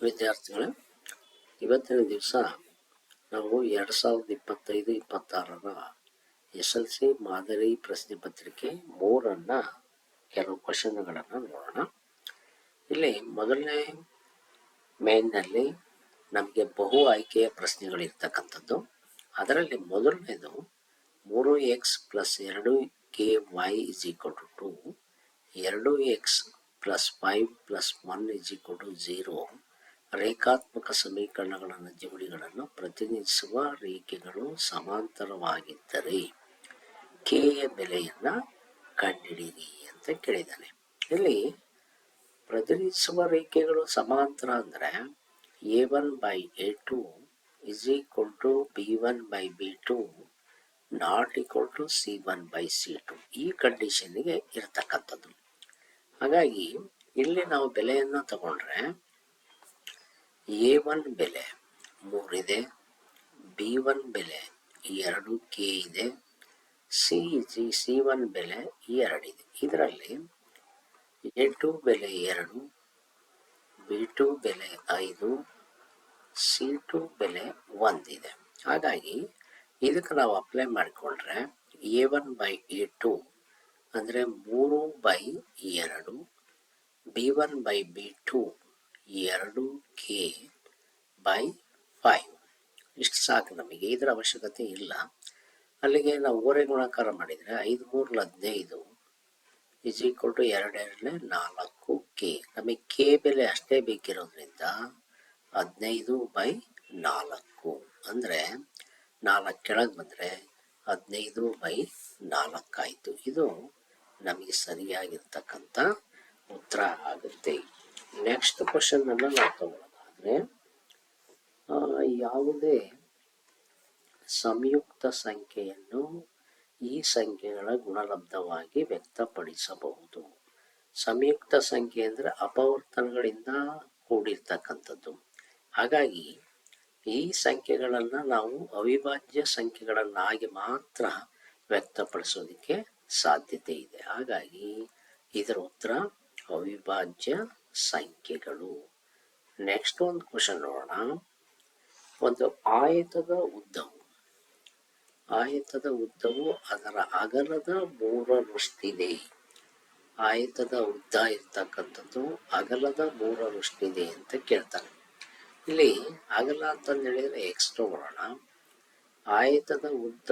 ವಿದ್ಯಾರ್ಥಿಗಳೇ, ಇವತ್ತಿನ ದಿವಸ ನಾವು 2025-26ರ SLC ಮಾದರಿ ಪ್ರಶ್ನೆ ಪತ್ರಿಕೆ 3 ಕೆಲವು ಕ್ವಶನ್ಗಳನ್ನು ನೋಡೋಣ. ಇಲ್ಲಿ ಮೊದಲನೇ ಮೇನ್ನಲ್ಲಿ ನಮಗೆ ಬಹು ಆಯ್ಕೆಯ ಪ್ರಶ್ನೆಗಳಿರ್ತಕ್ಕಂಥದ್ದು. ಅದರಲ್ಲಿ ಮೊದಲನೇದು 3x + 2ky = 2, 2x + 5 + 1 = 0, ರೇಖಾತ್ಮಕ ಸಮೀಕರಣಗಳ ಜೋಡಿಗಳನ್ನು ಪ್ರತಿನಿಧಿಸುವ ರೇಖೆಗಳು ಸಮಾಂತರವಾಗಿದ್ದರೆ ಕೆ ಯ ಬೆಲೆಯನ್ನು ಕಂಡುಹಿಡಿಯಿರಿ ಅಂತ ಕೇಳಿದ್ದಾನೆ. ಇಲ್ಲಿ ಪ್ರತಿನಿಧಿಸುವ ರೇಖೆಗಳು ಸಮಾಂತರ ಅಂದರೆ a1/a2 = b1/b2 ≠ c1/c2 ಈ ಕಂಡೀಷನ್ಗೆ ಇರತಕ್ಕಂಥದ್ದು. ಹಾಗಾಗಿ ಇಲ್ಲಿ ನಾವು ಬೆಲೆಯನ್ನು ತಗೊಂಡ್ರೆ a1 ಬೆಲೆ 3 ಇದೆ, b1 ಬೆಲೆ 2k ಇದೆ, c1 ಬೆಲೆ 2 ಇದೆ. ಇದರಲ್ಲಿ a2 ಬೆಲೆ 2, b2 ಬೆಲೆ 5, c2 ಬೆಲೆ 1 ಇದೆ. ಹಾಗಾಗಿ ಇದಕ್ಕೆ ನಾವು ಅಪ್ಲೈ ಮಾಡಿಕೊಂಡ್ರೆ a1/a2 ಅಂದರೆ 3/2, b1/b2 2k/5 ಇಷ್ಟು ಸಾಕು. ನಮಗೆ ಇದರ ಅವಶ್ಯಕತೆ ಇಲ್ಲ. ಅಲ್ಲಿಗೆ ನಾವು ಓರೆ ಗುಣಾಕಾರ ಮಾಡಿದರೆ 5 3 15 = 2 4k. ನಮಗೆ ಕೆ ಬೆಲೆ ಅಷ್ಟೇ ಬೇಕಿರೋದ್ರಿಂದ 15/4 ಅಂದರೆ 4 ಕೆಳಗೆ ಬಂದರೆ 15/4 ಆಯಿತು. ಇದು ನಮಗೆ ಸರಿಯಾಗಿರ್ತಕ್ಕಂಥ ಉತ್ತರ ಆಗುತ್ತೆ. ನೆಕ್ಸ್ಟ್ ಕ್ವಶನ್ ಅನ್ನು ನಾವು ತಗೊಳ್ಳೋದಾದ್ರೆ, ಯಾವುದೇ ಸಂಯುಕ್ತ ಸಂಖ್ಯೆಯನ್ನು ಈ ಸಂಖ್ಯೆಗಳ ಗುಣಲಬ್ಧವಾಗಿ ವ್ಯಕ್ತಪಡಿಸಬಹುದು. ಸಂಯುಕ್ತ ಸಂಖ್ಯೆ ಅಂದರೆ ಅಪವರ್ತನಗಳಿಂದ ಕೂಡಿರ್ತಕ್ಕಂಥದ್ದು. ಹಾಗಾಗಿ ಈ ಸಂಖ್ಯೆಗಳನ್ನು ನಾವು ಅವಿಭಾಜ್ಯ ಸಂಖ್ಯೆಗಳನ್ನಾಗಿ ಮಾತ್ರ ವ್ಯಕ್ತಪಡಿಸೋದಕ್ಕೆ ಸಾಧ್ಯತೆ ಇದೆ. ಹಾಗಾಗಿ ಇದರ ಉತ್ತರ ಅವಿಭಾಜ್ಯ ಸಂಖ್ಯೆಗಳು. ನೆಕ್ಸ್ಟ್ ಒಂದು ಕ್ವಶನ್ ನೋಡೋಣ. ಒಂದು ಆಯತದ ಉದ್ದವು ಅದರ ಅಗಲದ 3ರಷ್ಟಿದೆ. ಆಯತದ ಉದ್ದ ಇರ್ತಕ್ಕಂಥದ್ದು ಅಗಲದ 3ರಷ್ಟಿದೆ ಅಂತ ಕೇಳ್ತಾನೆ. ಇಲ್ಲಿ ಅಗಲ ಅಂತಂದು ಹೇಳಿದ್ರೆ ಎಕ್ಸ್ ತಗೊಳ್ಳೋಣ. ಆಯತದ ಉದ್ದ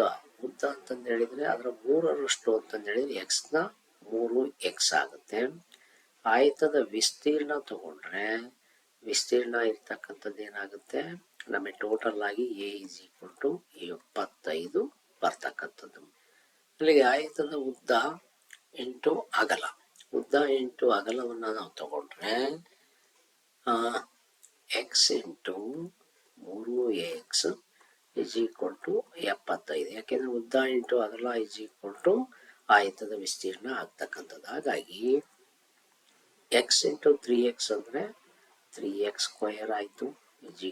ಅಂತಂದು ಹೇಳಿದ್ರೆ ಅದರ 3ರಷ್ಟು ಅಂತಂದು ಹೇಳಿದ್ರೆ ಎಕ್ಸ್ನ 3x ಆಗುತ್ತೆ. ಆಯತದ ವಿಸ್ತೀರ್ಣ ತಗೊಂಡ್ರೆ ವಿಸ್ತೀರ್ಣ ಇರ್ತಕ್ಕಂಥದ್ದು ಏನಾಗುತ್ತೆ, ನಮಗೆ ಟೋಟಲ್ ಆಗಿ a = 75 ಬರ್ತಕ್ಕಂಥದ್ದು. ಅಲ್ಲಿಗೆ ಆಯತದ ಉದ್ದ ಇಂಟು ಅಗಲ, ಉದ್ದ ಇಂಟು ಅಗಲವನ್ನು ನಾವು ತಗೊಂಡ್ರೆ x × 3x = 75. ಯಾಕೆಂದ್ರೆ ಉದ್ದ ಇಂಟು ಅಗಲ = ಆಯತದ ವಿಸ್ತೀರ್ಣ ಆಗ್ತಕ್ಕಂಥದ್ದು. ಹಾಗಾಗಿ x × 3x ಅಂದರೆ 3x² ಆಯಿತು =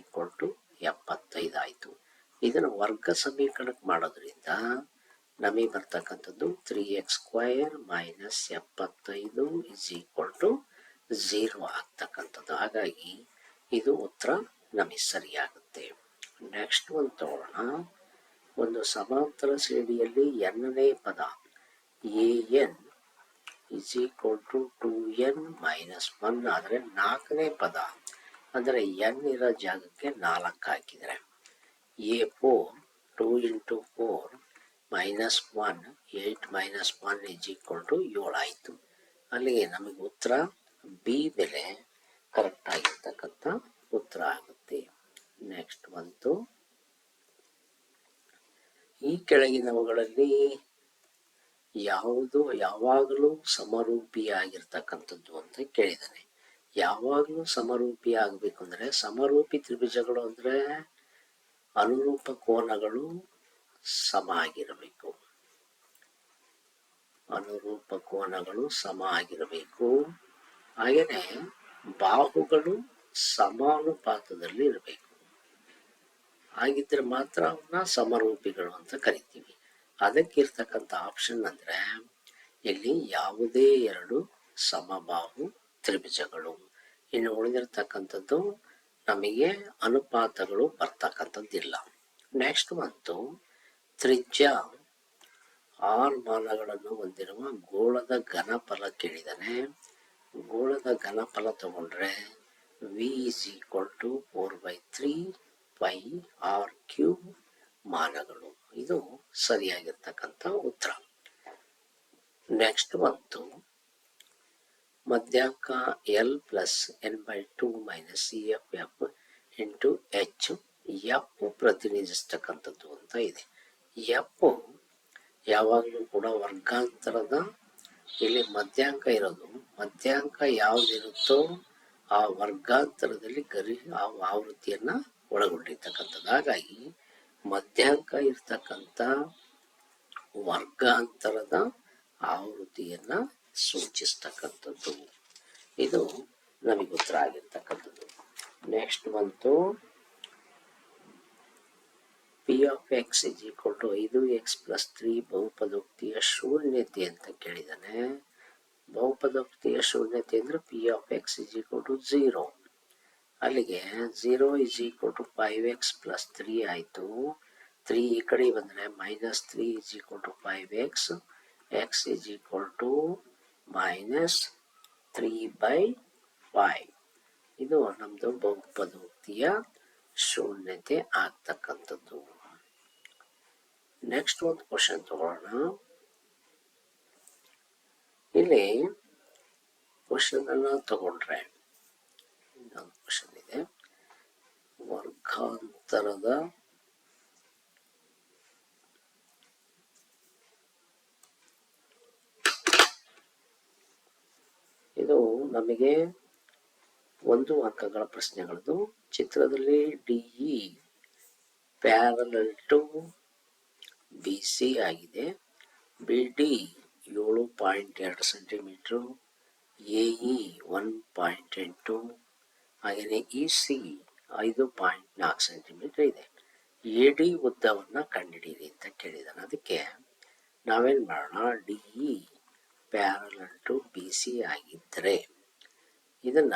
75 ಆಯಿತು. ಇದನ್ನು ವರ್ಗ ಸಮೀಕರಣಕ್ಕೆ ಮಾಡೋದ್ರಿಂದ ನಮಗೆ ಬರ್ತಕ್ಕಂಥದ್ದು 3x² - 75 = 0 ಆಗ್ತಕ್ಕಂಥದ್ದು. ಹಾಗಾಗಿ ಇದು ಉತ್ತರ ನಮಗೆ ಸರಿಯಾಗುತ್ತೆ. ನೆಕ್ಸ್ಟ್ ಒಂದು ತಗೊಳ್ಳೋಣ. ಒಂದು ಸಮಾಂತರ ಶ್ರೇಣಿಯಲ್ಲಿ n ನೇ ಪದ an = 2n - 1 ಆದರೆ 4ನೇ ಪದ ಅಂದರೆ n ಇರೋ ಜಾಗಕ್ಕೆ 4 ಹಾಕಿದರೆ a4 2 × 4 - 1 8 - 1 = 7 ಆಯಿತು. ಅಲ್ಲಿಗೆ ನಮಗೆ ಉತ್ತರ ಬಿ ಬೆಲೆ ಕರೆಕ್ಟ್ ಆಗಿರ್ತಕ್ಕಂಥ ಉತ್ತರ ಆಗುತ್ತೆ. ನೆಕ್ಸ್ಟ್ ಬಂತು, ಈ ಕೆಳಗಿನವುಗಳಲ್ಲಿ ಯಾವುದು ಯಾವಾಗಲೂ ಸಮರೂಪಿಯಾಗಿರ್ತಕ್ಕಂಥದ್ದು ಅಂತ ಕೇಳಿದ್ದಾನೆ. ಯಾವಾಗಲೂ ಸಮರೂಪಿ ಆಗಬೇಕು ಅಂದರೆ ಸಮರೂಪಿ ತ್ರಿಭುಜಗಳು ಅಂದರೆ ಅನುರೂಪ ಕೋನಗಳು ಸಮ ಆಗಿರಬೇಕು. ಹಾಗೆಯೇ ಬಾಹುಗಳು ಸಮಾನುಪಾತದಲ್ಲಿ ಇರಬೇಕು. ಹಾಗಿದ್ರೆ ಮಾತ್ರ ಅವನ್ನ ಸಮರೂಪಿಗಳು ಅಂತ ಕರಿತೀವಿ. ಅದಕ್ಕಿರ್ತಕ್ಕಂಥ ಆಪ್ಷನ್ ಅಂದರೆ ಇಲ್ಲಿ ಯಾವುದೇ 2 ಸಮಬಾಹು ತ್ರಿಭುಜಗಳು. ಇನ್ನು ಉಳಿದಿರ್ತಕ್ಕಂಥದ್ದು ನಮಗೆ ಅನುಪಾತಗಳು ಬರ್ತಕ್ಕಂಥದ್ದಿಲ್ಲ. ನೆಕ್ಸ್ಟ್ ಬಂತು ತ್ರಿಜ್ಯ ಆರ್ ಮಾನಗಳನ್ನು ಹೊಂದಿರುವ ಗೋಳದ ಘನಫಲ ಕೇಳಿದರೆ ಗೋಳದ ಘನಫಲ ತಗೊಂಡ್ರೆ V is equal to 4/3 pi R cube ಮಾನಗಳು. ಇದು ಸರಿಯಾಗಿರ್ತಕ್ಕಂಥ ಉತ್ತರ. ನೆಕ್ಸ್ಟ್ ಬಂತು ಮಧ್ಯಾಂಕ L plus n/2 minus CF into H F ಪ್ರತಿನಿಧಿಸ್ತಕ್ಕಂಥದ್ದು ಅಂತ ಇದೆ. ಎಫ್ ಯಾವಾಗಲೂ ಕೂಡ ವರ್ಗಾಂತರದ ಇಲ್ಲಿ ಮಧ್ಯಾಂಕ ಇರೋದು, ಮಧ್ಯಾಂಕ ಯಾವುದಿರುತ್ತೋ ಆ ವರ್ಗಾಂತರದಲ್ಲಿ ಆ ಆವೃತ್ತಿಯನ್ನ ಒಳಗೊಂಡಿರ್ತಕ್ಕಂಥದ್ದು. ಹಾಗಾಗಿ ಮಧ್ಯಾಂಕ ಇರ್ತಕ್ಕಂಥ ವರ್ಗಾಂತರದ ಆವೃತ್ತಿಯನ್ನ ಸೂಚಿಸ್ತಕ್ಕಂಥದ್ದು. ಇದು ನಮಗೆ ಉತ್ತರ ಆಗಿರ್ತಕ್ಕಂಥದ್ದು. ನೆಕ್ಸ್ಟ್ ಬಂತು P of X is equal to 5x + 3 ಬಹುಪದೋಕ್ತಿಯ ಶೂನ್ಯತೆ ಅಂತ ಕೇಳಿದಾನೆ. ಬಹುಪದೋಕ್ತಿಯ ಶೂನ್ಯತೆ ಅಂದ್ರೆ P of X is equal to 0. ಅಲ್ಲಿಗೆ 0 ಇಸ್ ಈಕ್ವಲ್ ಟು 5x + 3 ಆಯಿತು. 3 ಈ ಕಡೆ ಬಂದರೆ -3 is equal to 5x, X is equal to -3/5. ಇದು ನಮ್ಮದು ಬಹುಪದೋಕ್ತಿಯ ಶೂನ್ಯತೆ ಆಗ್ತಕ್ಕಂಥದ್ದು. ನೆಕ್ಸ್ಟ್ ಒಂದು ಕ್ವಶನ್ ತಗೊಳ್ಳೋಣ. ಇಲ್ಲಿ ಕ್ವಶನ್ ಅನ್ನ ತಗೊಂಡ್ರೆ ಇನ್ನೊಂದು ಕ್ವಶನ್ ಇದೆ. ವರ್ಗಾಂತರದ ಇದು ನಮಗೆ 1 ಅಂಕಗಳ ಪ್ರಶ್ನೆಗಳದು. ಚಿತ್ರದಲ್ಲಿ ಡಿಇ ಪ್ಯಾರಲಲ್ ಟು BC ಆಗಿದೆ. BD 7.2 ಸೆಂಟಿಮೀಟರ್, AE 1.8, ಹಾಗೆಯೇ EC 5.4 ಸೆಂಟಿಮೀಟರ್ ಇದೆ. AD ಉದ್ದವನ್ನು ಕಂಡುಹಿಡಿಯಿರಿ ಅಂತ ಕೇಳಿದಾನೆ. ಅದಕ್ಕೆ ನಾವೇನು ಮಾಡೋಣ, DE ಪ್ಯಾರಲಲ್ ಟು BC ಆಗಿದ್ದರೆ ಇದನ್ನ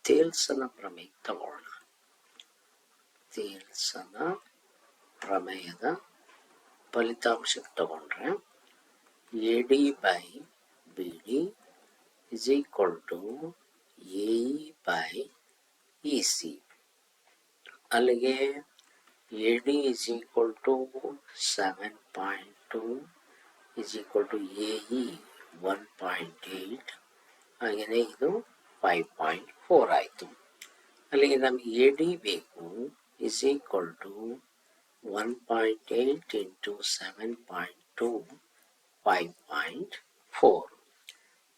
ಥೇಲ್ಸನ ಪ್ರಮೇಯ ತಗೋಣ. ಥೇಲ್ಸನ ಪ್ರಮೇಯದ ಫಲಿತಾಂಶಕ್ಕೆ ತಗೊಂಡ್ರೆ AD/BD is equal to AE/EC. ಅಲ್ಲಿಗೆ AD is equal to 7.2 is equal to AE 1.8, ಹಾಗೆಯೇ ಇದು 5.4 ಆಯಿತು. ಅಲ್ಲಿಗೆ ನಮಗೆ AD ಬೇಕು is equal to 1.8 into 7.2 5.4.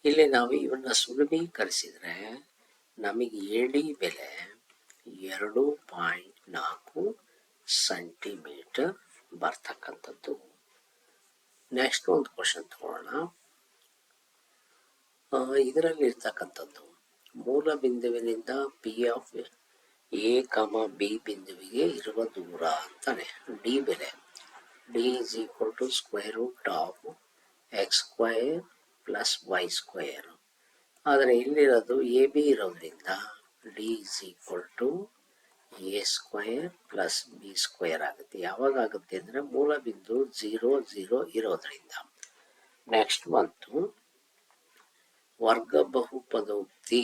ಇಲ್ಲಿ ನಾವು ಇವನ್ನ ಸುಲಭೀಕರಿಸಿದ್ರೆ ನಮಗೆ AD ಬೆಲೆ 2.4 ಸೆಂಟಿಮೀಟರ್ ಬರ್ತಕ್ಕಂಥದ್ದು. ನೆಕ್ಸ್ಟ್ ಒಂದು ಕ್ವಶನ್ ತಗೊಳ್ಳೋಣ. ಇದರಲ್ಲಿ ಇರ್ತಕ್ಕಂಥದ್ದು ಮೂಲ ಬಿಂದುವಿನಿಂದ P ಆಫ್ A, B ಬಿಂದುವಿಗೆ ಇರುವ ದೂರ ಅಂತಾನೆ. ಡಿ ಬೆಲೆ D is equal to square root of x² + y². ಆದರೆ ಇಲ್ಲಿರೋದು AB ಇರೋದ್ರಿಂದ D is equal to A² + B² ಆಗುತ್ತೆ. ಯಾವಾಗ ಆಗುತ್ತೆ ಅಂದರೆ ಮೂಲ ಬಿಂದು 0, 0 ಇರೋದ್ರಿಂದ. ನೆಕ್ಸ್ಟ್ ಬಂತು ವರ್ಗ ಬಹುಪದೋಕ್ತಿ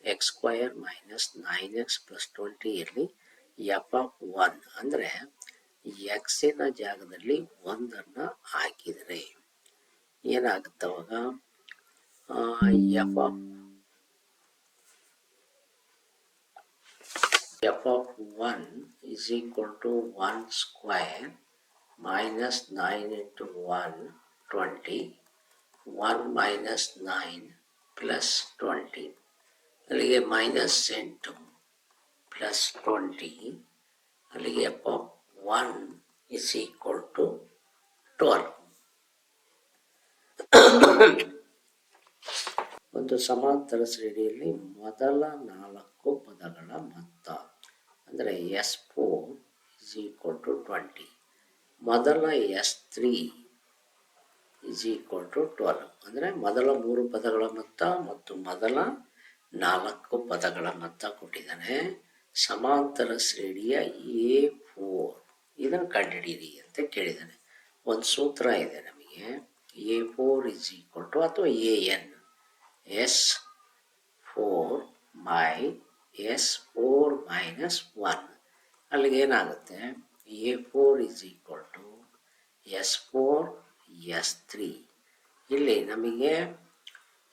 x² - 9x + 20 ಯಲ್ಲಿ f(1) ಅಂದರೆ ಎಕ್ಸಿನ ಜಾಗದಲ್ಲಿ 1 ಹಾಕಿದರೆ ಏನಾಗುತ್ತೆ ಅವಾಗ f(1) is equal to 1² - 9 into 1 20, 1 minus 9 plus 20, ಅಲ್ಲಿಗೆ -8 plus 20, ಅಲ್ಲಿಗೆ f(1) is equal to 12. ಒಂದು ಸಮಾಂತರ ಶ್ರೇಣಿಯಲ್ಲಿ ಮೊದಲ 4 ಪದಗಳ ಮೊತ್ತ ಅಂದರೆ S4 is equal to 20. ಮೊದಲ S3 is equal to 12. ಅಂದರೆ ಮೊದಲ 3 ಪದಗಳ ಮೊತ್ತ ಮತ್ತು ಮೊದಲ 4 ಪದಗಳ ಮೊತ್ತ ಕೊಟ್ಟಿದ್ದಾನೆ. ಸಮಾಂತರ ಶ್ರೇಣಿಯ A4 ಇದನ್ನು ಕಂಡುಹಿಡಿಯಿರಿ ಅಂತ ಕೇಳಿದ್ದಾನೆ. ಒಂದು ಸೂತ್ರ ಇದೆ ನಮಗೆ, A4 ಇಸ್ ಈಕ್ವಲ್ ಟು ಅಥವಾ AN S4 by S4 minus 1. ಅಲ್ಲಿಗೆ ಏನಾಗುತ್ತೆ, A4 is equal to S4 S3. ಇಲ್ಲಿ ನಮಗೆ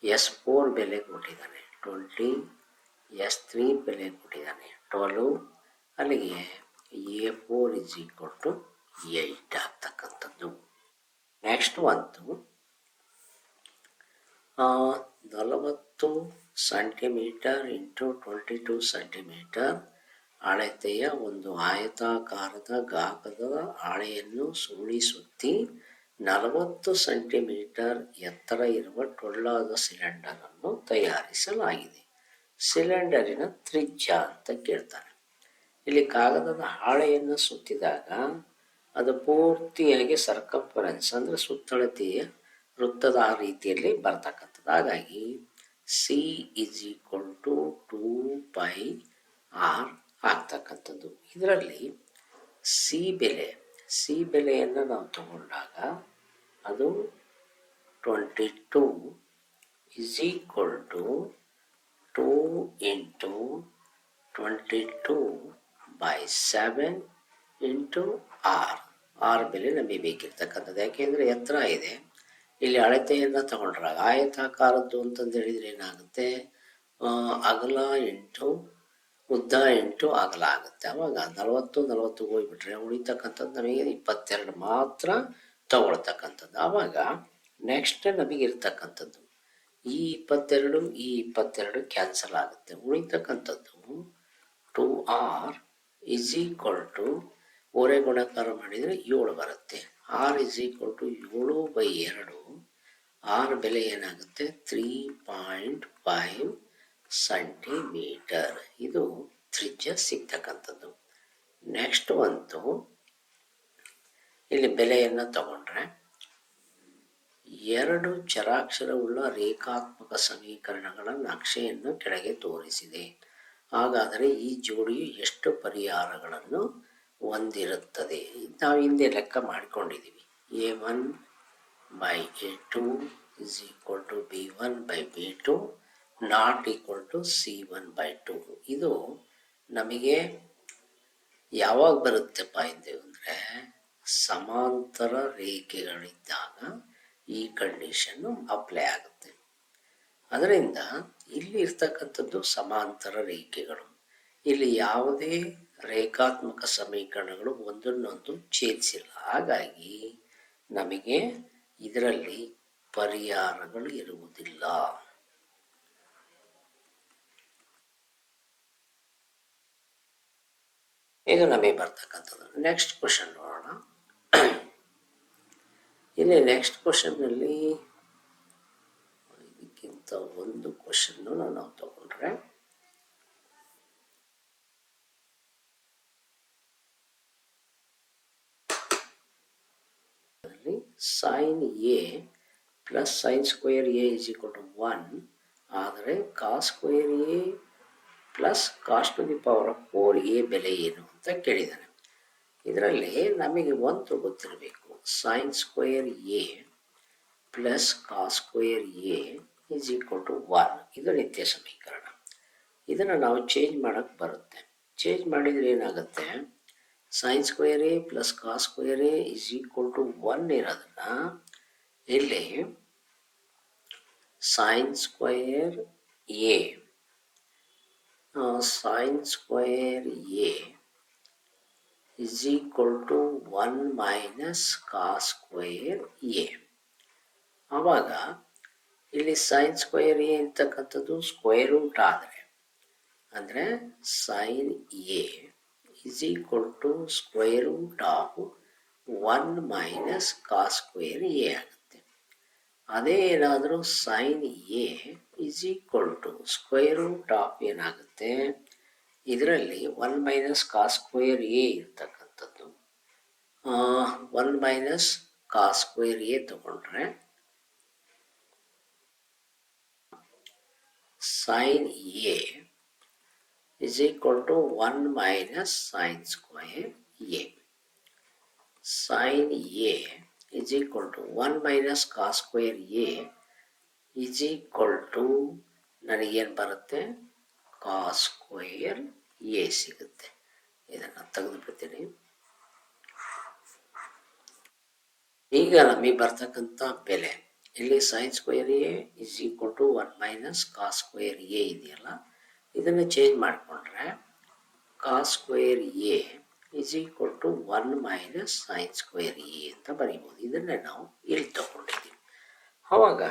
S4 ಬೆಲೆ ಕೊಟ್ಟಿದ್ದಾನೆ 20, S3 ಬೆಲೆ ಕೊಟ್ಟಿದ್ದಾನೆ 12. ಅಲ್ಲಿಗೆ A4 ಇಸ್ ಈಕ್ವಲ್ ಟು 8 ಆಗ್ತಕ್ಕಂಥದ್ದು. ನೆಕ್ಸ್ಟ್ ಒಂದು 40 ಸೆಂಟಿಮೀಟರ್ ಇಂಟು 22 ಸೆಂಟಿಮೀಟರ್ ಅಳತೆಯ ಒಂದು ಆಯತಾಕಾರದ ಗಾತ್ರದ ಹಾಳೆಯನ್ನು ಸುತ್ತಿ 40 ಸೆಂಟಿಮೀಟರ್ ಎತ್ತರ ಇರುವ ಟೊಳ್ಳಾದ ಸಿಲಿಂಡರ್ ಅನ್ನು ತಯಾರಿಸಲಾಗಿದೆ. ಸಿಲಿಂಡರಿನ ತ್ರಿಜ್ಯ ಅಂತ ಕೇಳ್ತಾನೆ. ಇಲ್ಲಿ ಕಾಗದದ ಹಾಳೆಯನ್ನು ಸುತ್ತಿದಾಗ ಅದು ಪೂರ್ತಿಯಾಗಿ ಸರ್ಕಂಫರೆನ್ಸ್ ಅಂದರೆ ಸುತ್ತಳತೆಯ ವೃತ್ತದ ಆ ರೀತಿಯಲ್ಲಿ ಬರ್ತಕ್ಕಂಥದ್ದು. ಹಾಗಾಗಿ C is equal to 2πr ಆಗ್ತಕ್ಕಂಥದ್ದು. ಇದರಲ್ಲಿ ಸಿ ಬೆಲೆಯನ್ನು ನಾವು ತಗೊಂಡಾಗ ಅದು 22 is equal to 2 into 22/7 into R ಬೆಲೆ ನಮಗೆ ಬೇಕಿರ್ತಕ್ಕಂಥದ್ದು. ಯಾಕೆಂದರೆ ಎತ್ತರ ಇದೆ. ಇಲ್ಲಿ ಅಳತೆಯನ್ನು ತಗೊಂಡ್ರಾಗ ಆಯತಾಕಾರದ್ದು ಅಂತಂದು ಹೇಳಿದರೆ ಏನಾಗುತ್ತೆ, ಅಗಲ ಇಂಟು ಉದ್ದ ಇಂಟು ಅಗಲ ಆಗುತ್ತೆ. ಅವಾಗ 40 ಹೋಗ್ಬಿಟ್ರೆ ಉಳಿತಕ್ಕಂಥದ್ದು ನಮಗೆ 22 ಮಾತ್ರ ತಗೊಳ್ತಕ್ಕಂಥದ್ದು. ಆವಾಗ ನೆಕ್ಸ್ಟ್ ನಮಗೆ ಇರ್ತಕ್ಕಂಥದ್ದು ಈ 22 ಕ್ಯಾನ್ಸಲ್ ಆಗುತ್ತೆ. ಉಳಿತಕ್ಕಂಥದ್ದು 2r ಇಸ್ ಈಕ್ವಲ್ ಟು ಓರೆ ಗುಣಾಕಾರ ಮಾಡಿದರೆ 7 ಬರುತ್ತೆ. r is equal to 7/2. r ಬೆಲೆ ಏನಾಗುತ್ತೆ 3.5 ಸೆಂಟಿಮೀಟರ್. ಇದು ತ್ರಿಜ್ಯ ಸಿಗ್ತಕ್ಕಂಥದ್ದು. ನೆಕ್ಸ್ಟ್ ಒಂದು ಇಲ್ಲಿ ಬೆಲೆಯನ್ನು ತಗೊಂಡ್ರೆ 2 ಚರಾಕ್ಷರವುಳ್ಳ ರೇಖಾತ್ಮಕ ಸಮೀಕರಣಗಳ ನಕ್ಷೆಯನ್ನು ಕೆಳಗೆ ತೋರಿಸಿದೆ. ಹಾಗಾದರೆ ಈ ಜೋಡಿಯು ಎಷ್ಟು ಪರಿಹಾರಗಳನ್ನು ಹೊಂದಿರುತ್ತದೆ? ನಾವು ಹಿಂದೆ ಲೆಕ್ಕ ಮಾಡಿಕೊಂಡಿದ್ದೀವಿ. A1/A2 is equal to B1/B2 not equal to C1/2. ಇದು ನಮಗೆ ಯಾವಾಗ ಬರುತ್ತೆಪ್ಪ ಇದ್ದೇವೆ ಅಂದರೆ ಸಮಾಂತರ ರೇಖೆಗಳಿದ್ದಾಗ ಈ ಕಂಡೀಷನ್ನು ಅಪ್ಲೈ ಆಗುತ್ತೆ. ಅದರಿಂದ ಇಲ್ಲಿ ಇರ್ತಕ್ಕಂಥದ್ದು ಸಮಾಂತರ ರೇಖೆಗಳು. ಇಲ್ಲಿ ಯಾವುದೇ ರೇಖಾತ್ಮಕ ಸಮೀಕರಣಗಳು ಒಂದನ್ನೊಂದು ಛೇದಿಸಿಲ್ಲ. ಹಾಗಾಗಿ ನಮಗೆ ಇದರಲ್ಲಿ ಪರಿಹಾರಗಳು ಇರುವುದಿಲ್ಲ. ಇದು ನಮಗೆ ಬರ್ತಕ್ಕಂಥದ್ದು. ನೆಕ್ಸ್ಟ್ ಕ್ವಶನ್ ನೋಡೋಣ. ಇಲ್ಲಿ ನೆಕ್ಸ್ಟ್ ಕ್ವಶನ್ನಲ್ಲಿ ಇದಕ್ಕಿಂತ ಒಂದು ಕ್ವಶನ್ನು ನಾವು ತಗೊಂಡ್ರೆ sin A plus sin square A is equal to 1 ಆದರೆ cos square A plus cos to the power of 4A ಬೆಲೆ ಏನು ಅಂತ ಕೇಳಿದ್ದಾನೆ. ಇದರಲ್ಲಿ ನಮಗೆ ಒಂದು ಗೊತ್ತಿರಬೇಕು, sine square A plus cos square A is equal to 1. ಇದು ನಿತ್ಯ ಸಮೀಕರಣ. ಇದನ್ನು ನಾವು ಚೇಂಜ್ ಮಾಡೋಕ್ಕೆ ಬರುತ್ತೆ. ಚೇಂಜ್ ಮಾಡಿದರೆ ಏನಾಗುತ್ತೆ, sine square A plus cos square A is equal to 1 ಇರೋದನ್ನ ಇಲ್ಲಿ sine square A is equal to 1 minus cos square A. ಆವಾಗ ಇಲ್ಲಿ ಸೈನ್ ಸ್ಕ್ವೇರ್ ಎ ಅಂತಕ್ಕಂಥದ್ದು ಸ್ಕ್ವೇರ್ ರೂಟ್ ಆದರೆ ಅಂದರೆ sine A is equal to square root of 1 minus cos square A ಆಗುತ್ತೆ. ಅದೇ ಏನಾದರೂ sine A is equal to square root of ಏನಾಗುತ್ತೆ, ಇದರಲ್ಲಿ 1 ಮೈನಸ್ ಕಾಸ್ ಸ್ಕ್ವೇರ್ ಎ ಇರ್ತಕ್ಕಂಥದ್ದು 1 ಮೈನಸ್ ಕಾಸ್ ಸ್ಕ್ವೇರ್ ಎ ತಗೊಂಡ್ರೆ sin A is equal to 1 minus sin square A. Sin A is equal to 1 minus cos square A is equal to ನನಗೇನು ಬರುತ್ತೆ ಕಾಸ್ square A ಸಿಗುತ್ತೆ. ಇದನ್ನು ತೆಗೆದುಬಿಡ್ತೀನಿ. ಈಗ ನಮಗೆ ಬರ್ತಕ್ಕಂಥ ಬೆಲೆ ಇಲ್ಲಿ sine square A is equal to 1 minus cos square A ಇದೆಯಲ್ಲ, ಇದನ್ನು ಚೇಂಜ್ ಮಾಡಿಕೊಂಡ್ರೆ cos square A is equal to 1 minus sine square A ಅಂತ ಬರೀಬೋದು. ಇದನ್ನೇ ನಾವು ಇಲ್ಲಿ ತಗೊಂಡಿದ್ದೀವಿ. ಆವಾಗ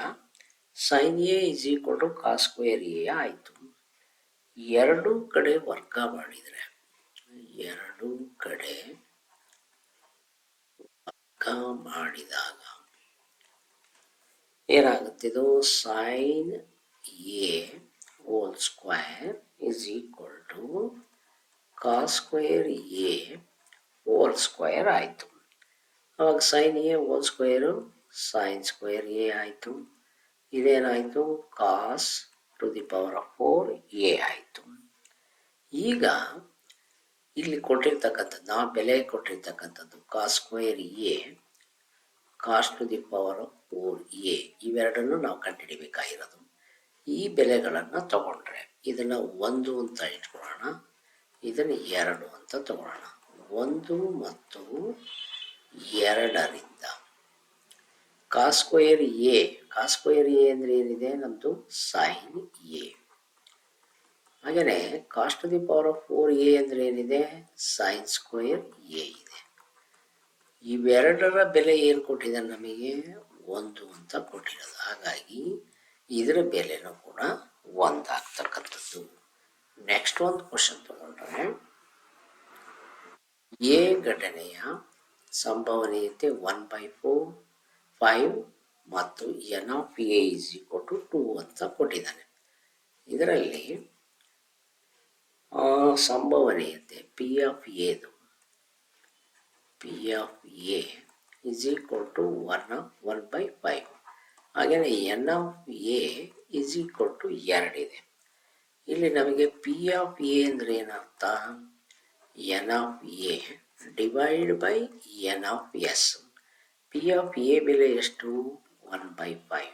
sine A is equal to cos square A ಆಯಿತು. ಎರಡೂ ಕಡೆ ವರ್ಗ ಮಾಡಿದರೆ ಎರಡೂ ಕಡೆ ವರ್ಗ ಮಾಡಿದಾಗ ಏನಾಗುತ್ತಿದ್ದು sine A whole square is equal to cos square A whole square ಆಯಿತು. ಅವಾಗ sign A whole square sine square A ಆಯಿತು. ಇದೇನಾಯಿತು cos to the power of 4 A ಆಯಿತು. ಈಗ ಇಲ್ಲಿ ಕೊಟ್ಟಿರ್ತಕ್ಕಂಥದ್ದು ನಾವು ಬೆಲೆ ಕೊಟ್ಟಿರ್ತಕ್ಕಂಥದ್ದು cos square A cos to the power of 4 A ಇವೆರಡನ್ನು ನಾವು ಕಂಡುಹಿಡಿಬೇಕಾಗಿರೋದು. ಈ ಬೆಲೆಗಳನ್ನು ತಗೊಂಡ್ರೆ ಇದನ್ನು 1 ಅಂತ ಇಟ್ಕೊಳ್ಳೋಣ, ಇದನ್ನು 2 ಅಂತ ತಗೊಳ್ಳೋಣ. 1 ಮತ್ತು 2ರಿಂದ ಕಾಸ್ ಸ್ಕ್ವೇರ್ ಎ ಅಂದರೆ ಏನಿದೆ ನಮ್ಮದು ಸೈನ್ ಎ. ಹಾಗೆಯೇ cos to the power of 4 A ಅಂದರೆ ಏನಿದೆ ಸೈನ್ ಸ್ಕ್ವೇರ್ ಎ ಇದೆ. ಇವೆರಡರ ಬೆಲೆ ಏನು ಕೊಟ್ಟಿದ್ದಾರೆ ನಮಗೆ 1 ಅಂತ ಕೊಟ್ಟಿರೋದು. ಹಾಗಾಗಿ ಇದರ ಬೆಲೆನೂ ಕೂಡ 1 ಆಗ್ತಕ್ಕಂಥದ್ದು. ನೆಕ್ಸ್ಟ್ ಒಂದು ಕ್ವಶನ್ ತಗೊಂಡ್ರೆ ಎ ಘಟನೆಯ ಸಂಭವನೀಯತೆ 1/4 5 ಮತ್ತು N of A is equal to 2 ಅಂತ ಕೊಟ್ಟಿದ್ದಾನೆ. ಇದರಲ್ಲಿ ಸಂಭವನೀಯತೆ ಪಿ ಆಫ್ ಎದು P of A is equal to 1/5. ಹಾಗೆಯೇ N of A is equal to 2 ಇದೆ. ಇಲ್ಲಿ ನಮಗೆ ಪಿ ಆಫ್ ಎ ಅಂದರೆ ಏನರ್ಥ N of A divide by N of S. P of A ಬೆಲೆ ಎಷ್ಟು 1/5.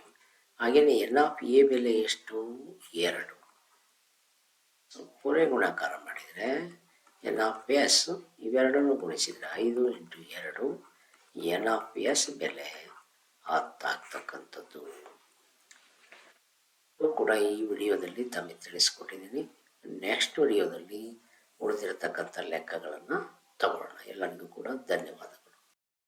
ಹಾಗೆಯೇ ಎನ್ ಆಫ್ ಎ ಬೆಲೆ ಎಷ್ಟು 2. ಪೂರೈ ಗುಣಾಕಾರ ಮಾಡಿದರೆ ಎನ್ ಆಫ್ ಎಸ್ ಇವೆರಡನ್ನು ಗುಣಿಸಿದರೆ 5 × 2 ಎನ್ ಆಫ್ ಎಸ್ ಬೆಲೆ 10 ಆಗ್ತಕ್ಕಂಥದ್ದು ಕೂಡ ಈ ವಿಡಿಯೋದಲ್ಲಿ ತಮಗೆ ತಿಳಿಸ್ಕೊಟ್ಟಿದ್ದೀನಿ. ನೆಕ್ಸ್ಟ್ ವಿಡಿಯೋದಲ್ಲಿ ಉಳಿದಿರತಕ್ಕಂಥ ಲೆಕ್ಕಗಳನ್ನು ತಗೊಳ್ಳೋಣ. ಎಲ್ಲರಿಗೂ ಕೂಡ ಧನ್ಯವಾದ.